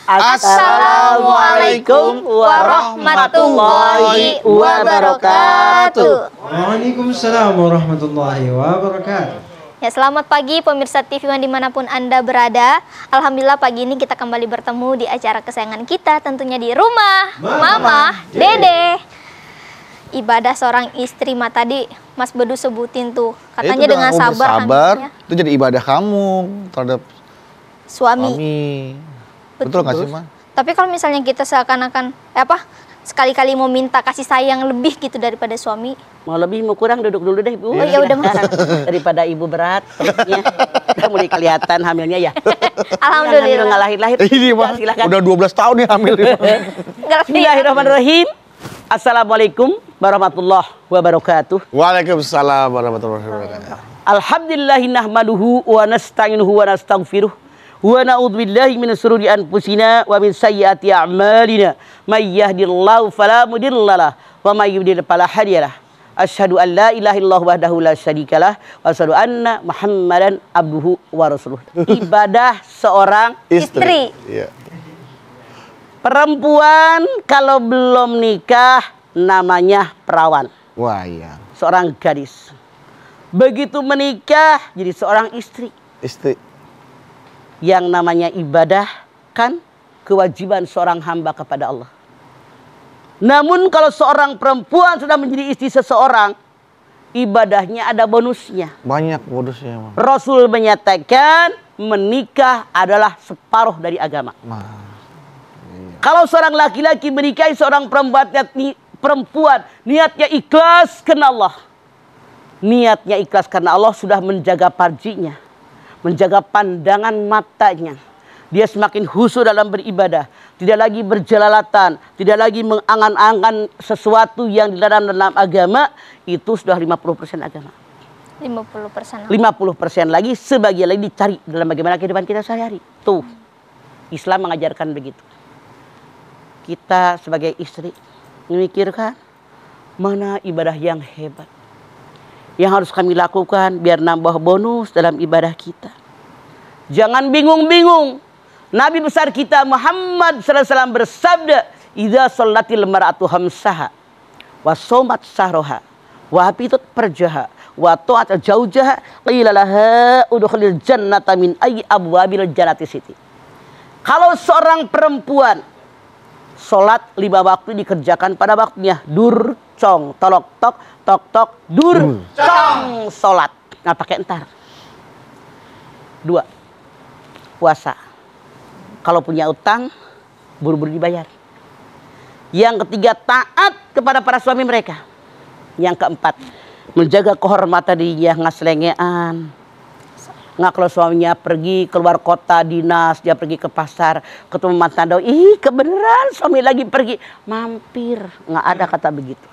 Assalamualaikum warahmatullahi wabarakatuh. Waalaikumsalam warahmatullahi wabarakatuh. Ya, selamat pagi pemirsa TV One dimanapun Anda berada. Alhamdulillah pagi ini kita kembali bertemu di acara kesayangan kita, tentunya di rumah Mama Dede. Ibadah seorang istri tadi Mas Bedu sebutin tuh, katanya dengan sabar itu jadi ibadah kamu terhadap suami. Betul nggak sih, Ma? Tapi kalau misalnya kita seakan-akan sekali-kali mau minta kasih sayang lebih gitu daripada suami. Mau lebih mau kurang duduk dulu deh, Bu. Oh ya udah, Mas. Daripada ibu berat perutnya. Udah mulai kelihatan hamilnya ya. Alhamdulillah. Nggak lahir-lahir. Ini mah udah 12 tahun nih hamil. Bismillahirrahmanirrahim. Assalamualaikum warahmatullahi wabarakatuh. Waalaikumsalam warahmatullahi wabarakatuh. Alhamdulillahi nahmaduhu wa nasta'inuhu wa nastaghfiruh. Wa na'udzubillahi min syururi anfusina wa min sayyiati a'malina. May yahdihillahu fala mudhillalah wa may yudhlil fala hadiyalah. Asyhadu an la ilaha illallah wahdahu la syarikalah wa asyhadu anna Muhammadan abduhu wa rasuluh. Ibadah seorang istri. Iya. Perempuan kalau belum nikah namanya perawan. Wah, iya. Seorang gadis. Begitu menikah jadi seorang istri. Istri. Yang namanya ibadah kan kewajiban seorang hamba kepada Allah. Namun kalau seorang perempuan sudah menjadi istri seseorang, ibadahnya ada bonusnya. Banyak bonusnya, Ma. Rasul menyatakan menikah adalah separuh dari agama. Iya. Kalau seorang laki-laki menikahi seorang perempuan, niatnya ikhlas karena Allah. Niatnya ikhlas karena Allah sudah menjaga farjinya, menjaga pandangan matanya. Dia semakin khusyuk dalam beribadah. Tidak lagi berjelalatan. Tidak lagi mengangan-angan sesuatu yang dilarang dalam agama. Itu sudah 50% agama. 50%. 50% lagi, sebagian lagi dicari dalam bagaimana kehidupan kita sehari-hari. Tuh, Islam mengajarkan begitu. Kita sebagai istri memikirkan mana ibadah yang hebat yang harus kami lakukan biar nambah bonus dalam ibadah kita. Jangan bingung-bingung. Nabi besar kita Muhammad SAW bersabda, "Idza shallatil mar'atu khamsaha wa shamat sahraha wa hafitat farjaha wa ta'at zaujaha qila laha udkhulil jannata min ayyi abwabil jannati siti." Kalau seorang perempuan salat 5 waktu dikerjakan pada waktunya, durcong, tolok tok tok tok, durcong, salat. Nggak pakai entar. 2, puasa. Kalau punya utang, buru-buru dibayar. Yang ketiga, taat kepada para suami mereka. Yang keempat, menjaga kehormatan dirinya, nggak selengean. Nggak kalau suaminya pergi keluar kota dinas, dia pergi ke pasar, ketemu mantan doi, ih kebenaran suami lagi pergi, mampir. Nggak ada kata begitu.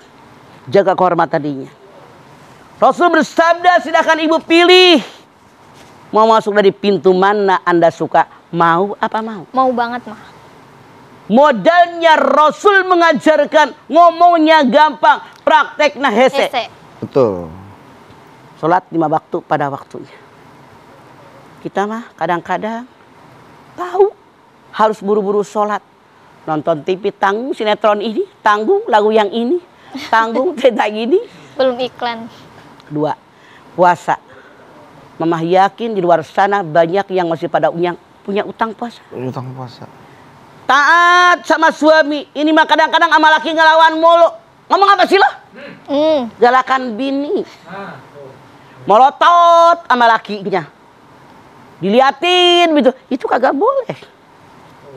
Jaga kehormatan dirinya. Rasul bersabda, silakan ibu pilih. Mau masuk dari pintu mana Anda suka? Mau apa mau? Mau banget, Mah. Modalnya Rasul mengajarkan, ngomongnya gampang, prakteknya hese. Betul. Sholat 5 waktu pada waktunya. Kita mah kadang-kadang tahu harus buru-buru sholat. Nonton TV tanggung sinetron ini, tanggung lagu yang ini, tanggung cerita ini. Belum iklan. 2, puasa. Mamah yakin di luar sana banyak yang masih pada punya utang puasa. Utang puasa. Taat sama suami. Ini mah kadang-kadang sama laki ngelawan mulu. Ngomong apa sih lo? Galakan bini. Molotot sama lakinya. Diliatin gitu. Itu kagak boleh.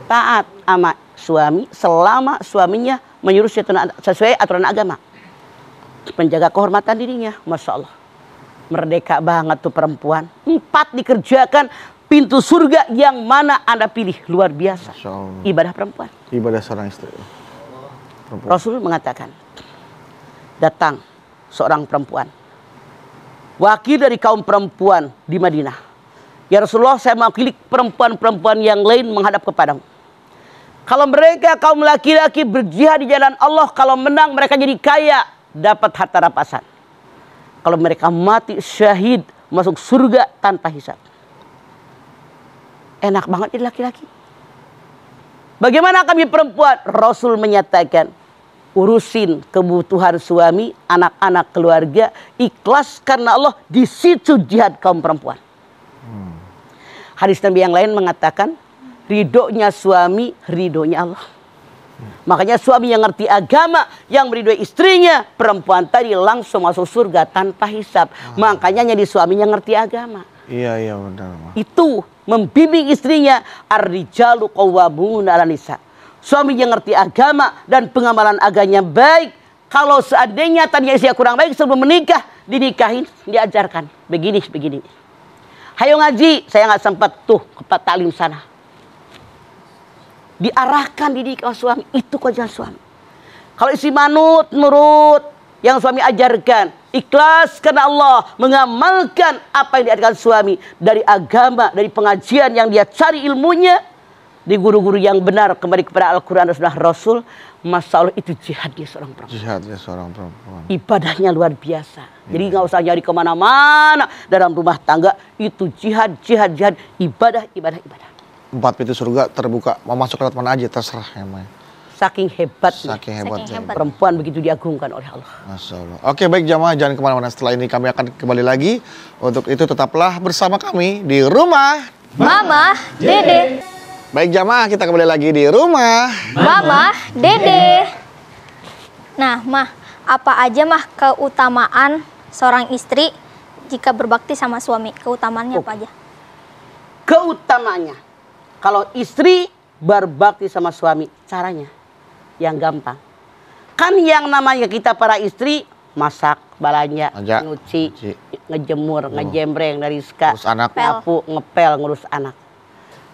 Taat sama suami selama suaminya menyuruh sesuai aturan agama. Menjaga kehormatan dirinya. Masya Allah. Merdeka banget tuh perempuan. 4 dikerjakan. Pintu surga yang mana Anda pilih. Luar biasa. Ibadah perempuan. Ibadah seorang istri. Perempuan. Rasul mengatakan, datang seorang perempuan, wakil dari kaum perempuan di Madinah. Ya Rasulullah, saya mewakili perempuan-perempuan yang lain menghadap kepadamu. Kalau mereka kaum laki-laki berjihad di jalan Allah, kalau menang mereka jadi kaya, dapat harta rampasan. Kalau mereka mati syahid, masuk surga tanpa hisab. Enak banget jadi laki-laki. Bagaimana kami perempuan? Rasul menyatakan, urusin kebutuhan suami, anak-anak, keluarga, ikhlas karena Allah, di situ jihad kaum perempuan. Hadis Nabi yang lain mengatakan, ridhonya suami, ridhonya Allah. Makanya suami yang ngerti agama, yang meridhoi istrinya, perempuan tadi langsung masuk surga tanpa hisab. Makanya jadi suami yang ngerti agama. Iya benar, Ma. Itu membimbing istrinya, ar-rijalu qawwamuna 'alan nisa. Suami yang ngerti agama dan pengamalan agamanya baik. Kalau seandainya tadinya istri kurang baik sebelum menikah, dinikahin, diajarkan begini. Hayo ngaji, saya nggak sempat tuh ke taklim sana. Diarahkan dididik oleh suami, itu kewajiban suami. Kalau istri manut, nurut yang suami ajarkan, ikhlas karena Allah, mengamalkan apa yang diajarkan suami dari agama, dari pengajian yang dia cari ilmunya, di guru-guru yang benar, kembali kepada Al-Quran dan Sunnah Rasul, Masya Allah itu jihadnya seorang perempuan. Jihadnya seorang perempuan. Ibadahnya luar biasa. Jadi nggak usah nyari kemana-mana, dalam rumah tangga itu jihad, ibadah. 4 pintu surga terbuka, mau masuk lewat mana aja terserah ya, Ma. Saking hebatnya. Saking hebatnya. Perempuan begitu diagungkan oleh Allah. Masya Allah. Oke, baik jamaah, jangan kemana-mana. Setelah ini kami akan kembali lagi. Untuk itu tetaplah bersama kami di rumah Mama, Dede. Baik jamaah, kita kembali lagi di rumah Mama, Dede. Nah, Mah, apa aja Mah keutamaan seorang istri jika berbakti sama suami? Keutamaannya apa aja? Keutamaannya, kalau istri berbakti sama suami, caranya yang gampang. Kan yang namanya kita para istri, masak, balanja, nyuci, ngejemur, ngejembreng, ngeriska, ngurus anak, nyapu, ngepel, ngurus anak.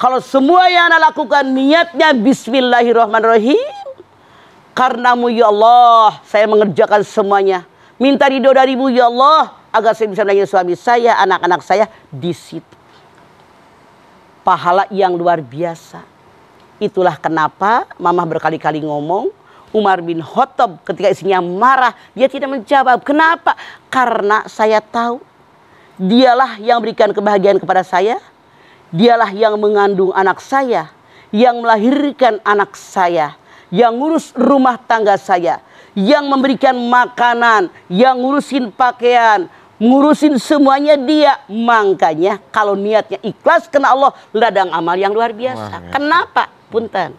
Kalau semua yang Anda lakukan niatnya bismillahirrahmanirrahim. Karenamu ya Allah, saya mengerjakan semuanya. Minta ridho darimu ya Allah, agar saya bisa melayani suami saya, anak-anak saya. Di situ pahala yang luar biasa. Itulah kenapa Mama berkali-kali ngomong, Umar bin Khattab ketika istrinya marah, dia tidak menjawab. Kenapa? Karena saya tahu dialah yang berikan kebahagiaan kepada saya. Dialah yang mengandung anak saya, yang melahirkan anak saya, yang ngurus rumah tangga saya, yang memberikan makanan, yang ngurusin pakaian, ngurusin semuanya dia. Makanya kalau niatnya ikhlas karena Allah, ladang amal yang luar biasa. Kenapa? Punten.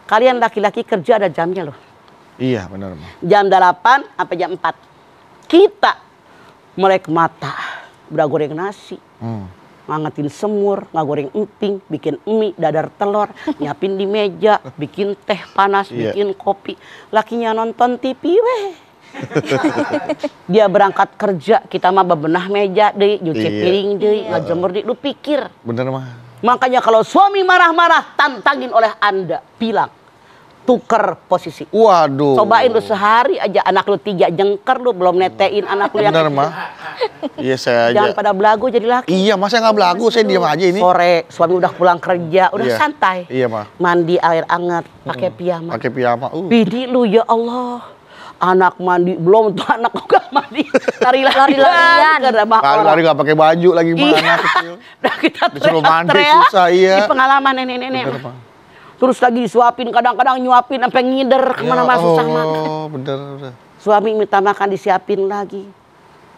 Kalian laki-laki kerja ada jamnya loh. Iya benar. Jam 8 sampai jam 4. Kita melek mata, udah goreng nasi. Ngangetin semur, ngagoreng emping, bikin mie, dadar telur, nyiapin di meja, bikin teh panas, bikin kopi. Lakinya nonton TV weh. Dia berangkat kerja, kita mah bebenah meja deh, nyuci piring deh, ngajemur deh. Lu pikir. Bener mah. Makanya kalau suami marah-marah, tantangin oleh Anda, bilang tuker posisi. Waduh. Cobain lu sehari aja, anak lu 3 jengker, lu belum netein anak lu yang bener mah. Iya saya aja. Jangan pada belagu jadi laki. Iya masa nggak belagu, saya diam aja ini. Sore suami udah pulang kerja, udah santai. Iya mah. Mandi air hangat, pakai piyama. Pakai piyama. Bidi lu ya Allah. Anak mandi belum tuh anak juga mandi. Lari-larian. Lari nggak pakai baju lagi mana kecil. Nah, kita disuruh mandi susah iya. Ini pengalaman nenek-nenek. Terus lagi suapin, kadang-kadang nyuapin sampai ngider kemana-mana susah makan. Oh bener. Suami minta makan disiapin lagi.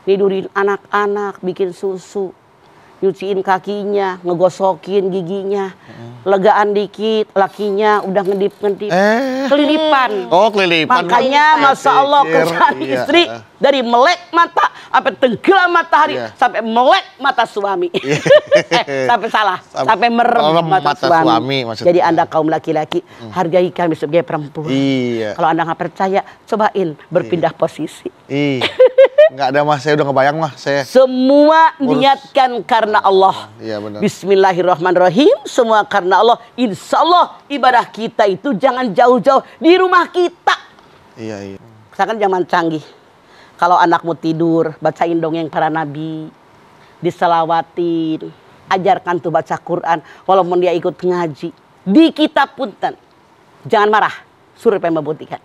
Tidurin anak-anak, bikin susu, nyuciin kakinya, ngegosokin giginya, legaan dikit, lakinya udah ngedip-ngedip, kelilipan. Oh kelilipan. Makanya Masya Allah kerjaan istri dari melek mata sampai tenggelam matahari sampai melek mata suami. Sampai salah, sampai merem mata suami. Jadi Anda kaum laki-laki hargai kami sebagai perempuan. Iya. Kalau Anda nggak percaya, cobain berpindah posisi. Iya. Nggak ada mah, saya udah ngebayang mah saya. Semua niatkan karena Allah. Iya benar. Bismillahirrahmanirrahim. Semua karena Allah. Insya Allah ibadah kita itu jangan jauh-jauh di rumah kita. Iya. Sekarang zaman canggih. Kalau anakmu tidur, bacain dongeng para nabi, diselawatin, ajarkan tuh baca Quran, walaupun dia ikut ngaji. Di kitab punten, jangan marah, suruh membuktikan.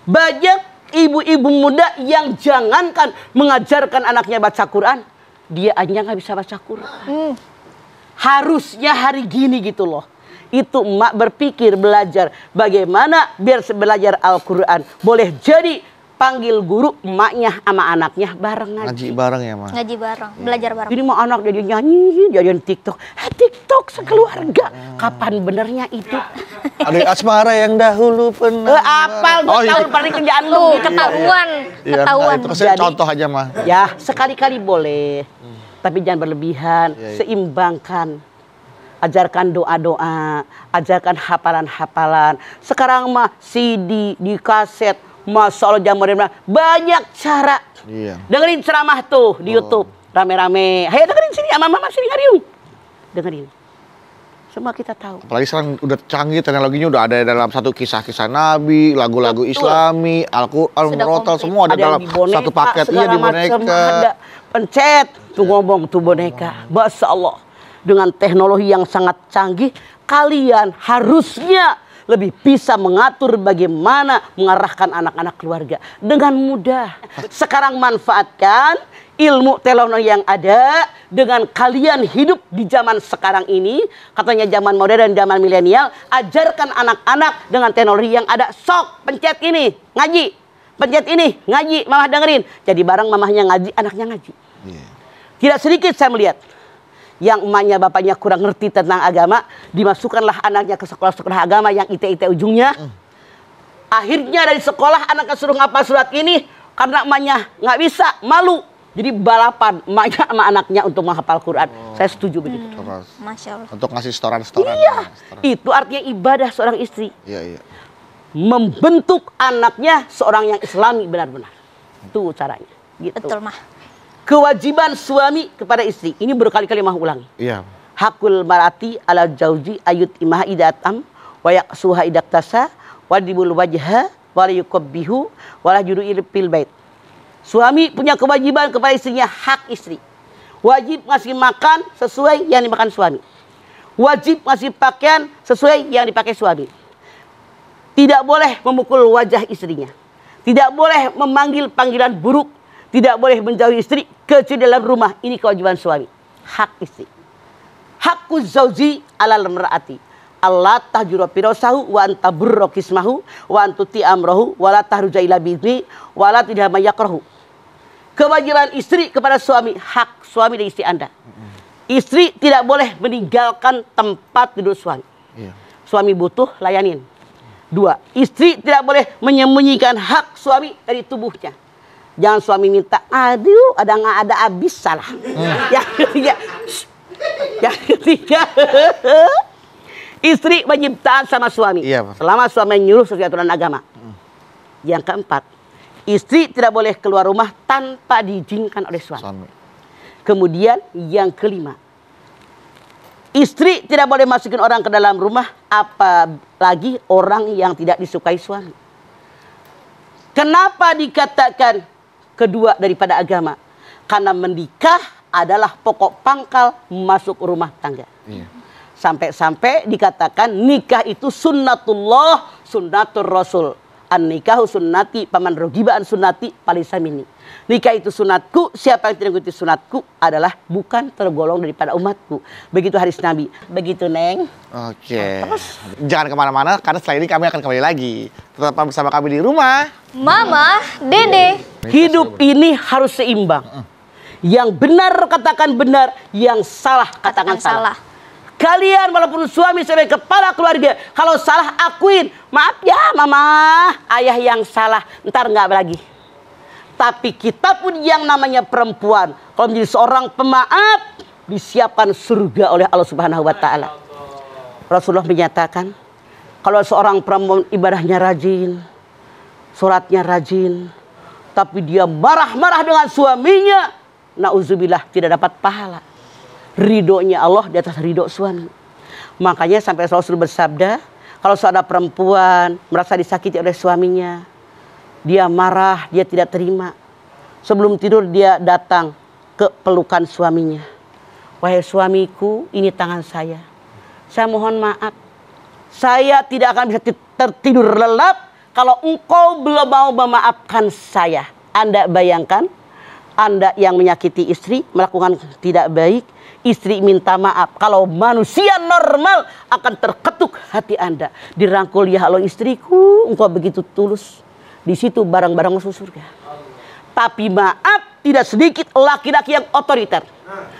Banyak ibu-ibu muda yang jangankan mengajarkan anaknya baca Quran, dia aja nggak bisa baca Quran. Harusnya hari gini gitu loh. Itu emak berpikir belajar bagaimana biar belajar Al-Quran. Boleh jadi panggil guru emaknya sama anaknya bareng Ngaji bareng ya, Ma? Ngaji bareng, belajar bareng. Ini mau anak jadi nyanyi, jadian TikTok. TikTok sekeluarga. Kapan benernya itu? Adik asmara yang dahulu pernah. Apal gue tahu paling kerjaan lu. Tuh, ketahuan, Iya, ketahuan. itu kasih contoh aja, Ma. Ya, sekali-kali boleh. Tapi jangan berlebihan, Iya, iya. seimbangkan. Ajarkan doa-doa, ajarkan hafalan-hafalan. Sekarang mah CD, di kaset, Masya Allah jamur banyak cara. Iya. Dengerin ceramah tuh di YouTube rame-rame. Ayo dengerin sini, mama sini ngariung. Dengerin. Semua kita tahu. Apalagi sekarang udah canggih, teknologinya udah ada dalam satu kisah-kisah Nabi, lagu-lagu Islami, Al-Quran, Sudah Murotal, komplit. semua ada Ada yang dalam di boneka, satu paket. Iya, segala di macam, boneka. ada pencet tuh ngomong tuh boneka. Masya Allah. Dengan teknologi yang sangat canggih, kalian harusnya lebih bisa mengatur bagaimana mengarahkan anak-anak keluarga dengan mudah. Sekarang manfaatkan ilmu teknologi yang ada dengan kalian hidup di zaman sekarang ini. Katanya zaman modern, zaman milenial. Ajarkan anak-anak dengan teknologi yang ada. Sok, pencet ini, ngaji. Pencet ini, ngaji. Mama dengerin. Jadi bareng mamahnya ngaji, anaknya ngaji. Iya. Tidak sedikit saya melihat yang emaknya bapaknya kurang ngerti tentang agama, dimasukkanlah anaknya ke sekolah-sekolah agama yang ite-ite ujungnya. Akhirnya dari sekolah anaknya suruh ngapal surat ini karena emaknya nggak bisa, malu. Jadi balapan emaknya sama anaknya untuk menghafal Quran. Saya setuju begitu. Terus, Masya Allah. untuk ngasih setoran-setoran. Iya, Setoran. itu artinya ibadah seorang istri. Iya, iya. Membentuk anaknya seorang yang islami benar-benar. Itu caranya. Gitu. Betul, Mah. Kewajiban suami kepada istri. Ini berkali-kali mah ulangi. Iya. Hakul marati ala jauji ayut imah idatam wa yaqsuha idaktasa wa dibul wajha wa yukabbihu wa la juru'il fil bait. Suami punya kewajiban kepada istrinya, hak istri. Wajib ngasih makan sesuai yang dimakan suami. Wajib ngasih pakaian sesuai yang dipakai suami. Tidak boleh memukul wajah istrinya. Tidak boleh memanggil panggilan buruk. Tidak boleh menjauhi istri kecuali dalam rumah. Ini kewajiban suami. Hak istri. Hakku zauji alal mar'ati. Allah tahjura pirasahu wa anta burra kismahu wa antuti amrohu wa la tahruja ila bizni wa la tidak mayakrahu. Kewajiban istri kepada suami, hak suami dan istri Anda. Istri tidak boleh meninggalkan tempat tidur suami. Iya. Suami butuh, layanin. 2, istri tidak boleh menyembunyikan hak suami dari tubuhnya. Jangan suami minta, aduh ada nggak ada habis salah. Yang ketiga, yang ketiga, istri wajib taat sama suami. Iya, Pak. Selama suami nyuruh sesuai aturan agama. Yang keempat, istri tidak boleh keluar rumah tanpa diizinkan oleh suami. Suami. Kemudian yang kelima, istri tidak boleh masukin orang ke dalam rumah, apalagi orang yang tidak disukai suami. Kenapa dikatakan kedua daripada agama? Karena menikah adalah pokok pangkal masuk rumah tangga. Iya. Sampai-sampai dikatakan nikah itu sunnatullah, sunnatur rasul. An-nikahu sunnati, paman rogiba an sunnati, palisa minni. Nikah itu sunatku, siapa yang tidak mengikuti sunatku adalah bukan tergolong daripada umatku. Begitu hadis Nabi. Begitu, Neng. Oke. Jangan kemana-mana, karena setelah ini kami akan kembali lagi. Tetap bersama kami di rumah. Mama, Dede. Hidup ini harus seimbang. Yang benar katakan benar, yang salah katakan salah. Kalian walaupun suami sebagai kepala keluarga, kalau salah akuin. Maaf ya mama, ayah yang salah, ntar nggak lagi. Tapi kita pun yang namanya perempuan, kalau menjadi seorang pemaaf, disiapkan surga oleh Allah Subhanahu wa Ta'ala. Rasulullah menyatakan, kalau seorang perempuan ibadahnya rajin, sholatnya rajin, tapi dia marah-marah dengan suaminya, nauzubillah, tidak dapat pahala. Ridhonya Allah di atas ridho suami. Makanya sampai Rasul bersabda, kalau seorang perempuan merasa disakiti oleh suaminya, dia marah, dia tidak terima. Sebelum tidur dia datang ke pelukan suaminya. Wahai suamiku, ini tangan saya. Saya mohon maaf. Saya tidak akan bisa tertidur lelap kalau engkau belum mau memaafkan saya. Anda bayangkan, Anda yang menyakiti istri, melakukan tidak baik, istri minta maaf. Kalau manusia normal akan terketuk hati Anda. Dirangkul, ya Allah istriku, engkau begitu tulus. Di situ barang-barang masuk surga. Tapi maaf, tidak sedikit laki-laki yang otoriter.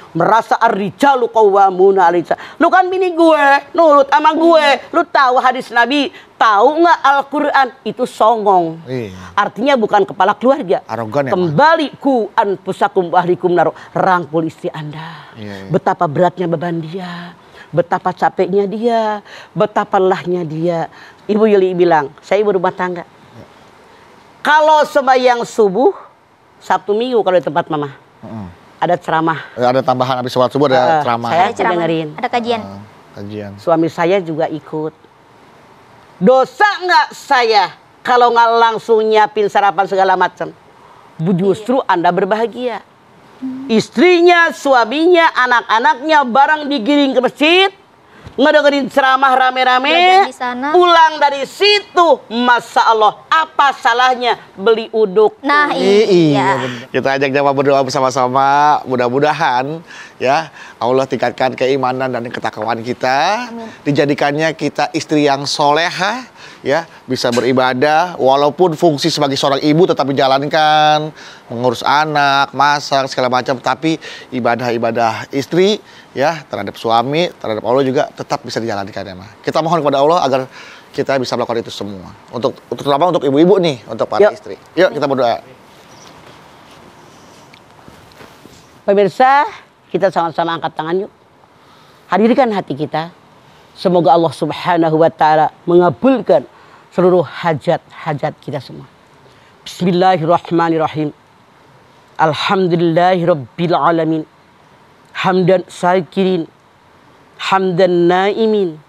Merasa ar-rijalu qawwamuna 'alal nisa. Lu kan bini gue, nurut sama gue. Lu tahu hadis Nabi, tahu nggak Al-Quran? Itu songong. Iya. Artinya bukan kepala keluarga. Arogan ya, Kembali ku anfusakum wa ahlikum naro. Rangkul istri Anda. Iya. Betapa beratnya beban dia. Betapa capeknya dia. Betapa lelahnya dia. Ibu Yuli bilang, saya ibu rumah tangga. Kalau sembahyang subuh, Sabtu Minggu kalau di tempat mama. Ada ceramah. Ada tambahan habis sholat subuh ada ceramah. Saya Ada ceramah, dengerin. ada kajian. Kajian. Suami saya juga ikut. Dosa nggak saya kalau nggak langsung nyiapin sarapan segala macam? Justru Anda berbahagia. Istrinya, suaminya, anak-anaknya bareng digiring ke masjid, ngedengerin ceramah rame-rame, Belajar di sana. pulang dari situ, masya Allah, apa salahnya beli uduk? Nah, Iya, iya. bener. Kita ajak jamaah berdoa bersama-sama. Mudah-mudahan ya Allah tingkatkan keimanan dan ketakwaan kita. Amin. Dijadikannya kita istri yang soleha, ya bisa beribadah. Walaupun fungsi sebagai seorang ibu tetap dijalankan, mengurus anak, masak segala macam. Tapi ibadah-ibadah istri ya terhadap suami, terhadap Allah juga tetap bisa dijalankan ya, Ma. Kita mohon kepada Allah agar kita bisa melakukan itu semua. Terutama untuk ibu-ibu nih, untuk para Yuk. istri. Yuk kita berdoa. Pemirsa, kita sama-sama angkat tangan yuk. Hadirkan hati kita. Semoga Allah Subhanahu wa taala mengabulkan seluruh hajat-hajat kita semua. Bismillahirrahmanirrahim. Alhamdulillahirabbil alamin. Hamdan syakirin, hamdan naimin,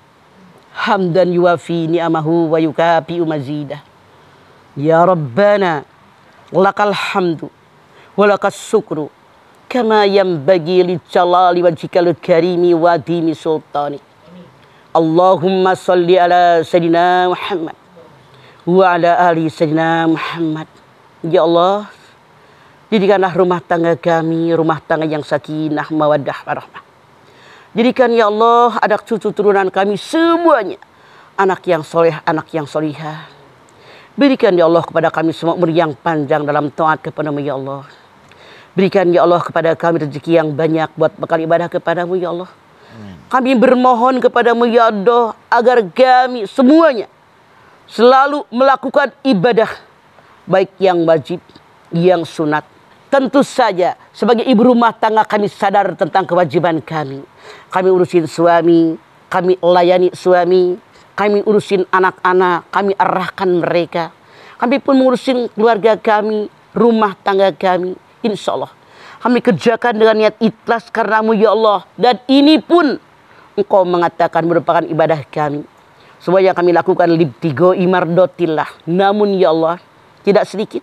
hamdan yuwafi ni'amahu wa yukafi'u mazidah. Ya Rabbana, lakal hamdu, wa lakas syukru, kama yanbaghi li jalali wajhikal karimi wa dimi sultani. Allahumma salli ala Sayyidina Muhammad wa ala ali Sayyidina Muhammad. Ya Allah, jadikanlah rumah tangga kami rumah tangga yang sakinah mawaddah warahmah. Jadikan ya Allah anak cucu turunan kami semuanya anak yang soleh, anak yang solihah. Berikan ya Allah kepada kami semua umur yang panjang dalam taat kepada-Mu ya Allah. Berikan ya Allah kepada kami rezeki yang banyak buat bekal ibadah kepada-Mu ya Allah. Kami bermohon kepada-Mu ya Allah agar kami semuanya selalu melakukan ibadah baik yang wajib, yang sunat. Tentu saja sebagai ibu rumah tangga kami sadar tentang kewajiban kami. Kami urusin suami, kami layani suami, kami urusin anak-anak, kami arahkan mereka. Kami pun mengurusin keluarga kami, rumah tangga kami. Insya Allah kami kerjakan dengan niat ikhlas karena-Mu ya Allah. Dan ini pun Engkau mengatakan merupakan ibadah kami. Semua yang kami lakukan libtigo imardotillah. Namun ya Allah, tidak sedikit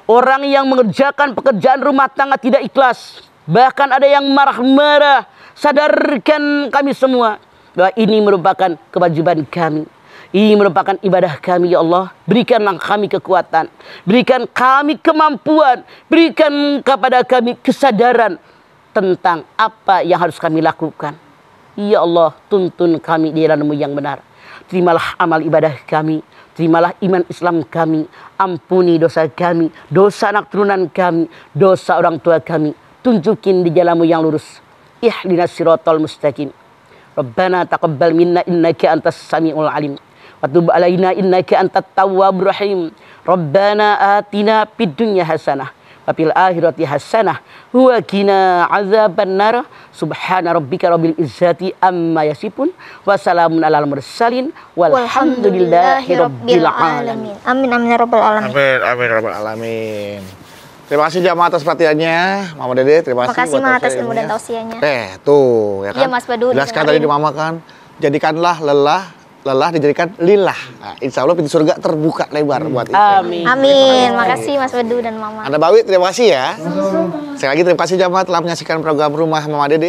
orang yang mengerjakan pekerjaan rumah tangga tidak ikhlas. Bahkan ada yang marah-marah. Sadarkan kami semua bahwa ini merupakan kewajiban kami. Ini merupakan ibadah kami ya Allah. Berikanlah kami kekuatan. Berikan kami kemampuan. Berikan kepada kami kesadaran tentang apa yang harus kami lakukan. Ya Allah, tuntun kami di jalan-Mu yang benar. Terimalah amal ibadah kami. Terimalah iman Islam kami. Ampuni dosa kami, dosa anak turunan kami, dosa orang tua kami. Tunjukin di jalan-Mu yang lurus. Ihdinas siratal mustaqim. Rabbana taqabbal minna innaka antas samiul alim. Wa tub alaina innaka antat tawwabur rahim. Rabbana atina fid dunya hasanah wa fil akhirati hasanah wa qina azabannar. Subhana rabbika rabbil izzati amma yasifun wa salamun alal mursalin walhamdulillahi rabbil alamin. Amin amin ya rabbal alamin. Amin, amin, ya rabbal alamin. Terima kasih jamaah atas perhatiannya, Mama Dede. Terima kasih. Makasih buat Ma atas tausiah ilmu dan ilmunya. tausiahnya. Tuh, ya kan. Iya, Mas Badu, Jelaskan didengerin. tadi di Mama kan, jadikanlah lelah dijadikan lillah. Nah, insya Allah pintu surga terbuka lebar buat itu. Amin. Amin. Makasih Mas Badu dan Mama. Anda Bawi, terima kasih ya. Sekali lagi terima kasih jamaah telah menyaksikan program Rumah Mama Dede.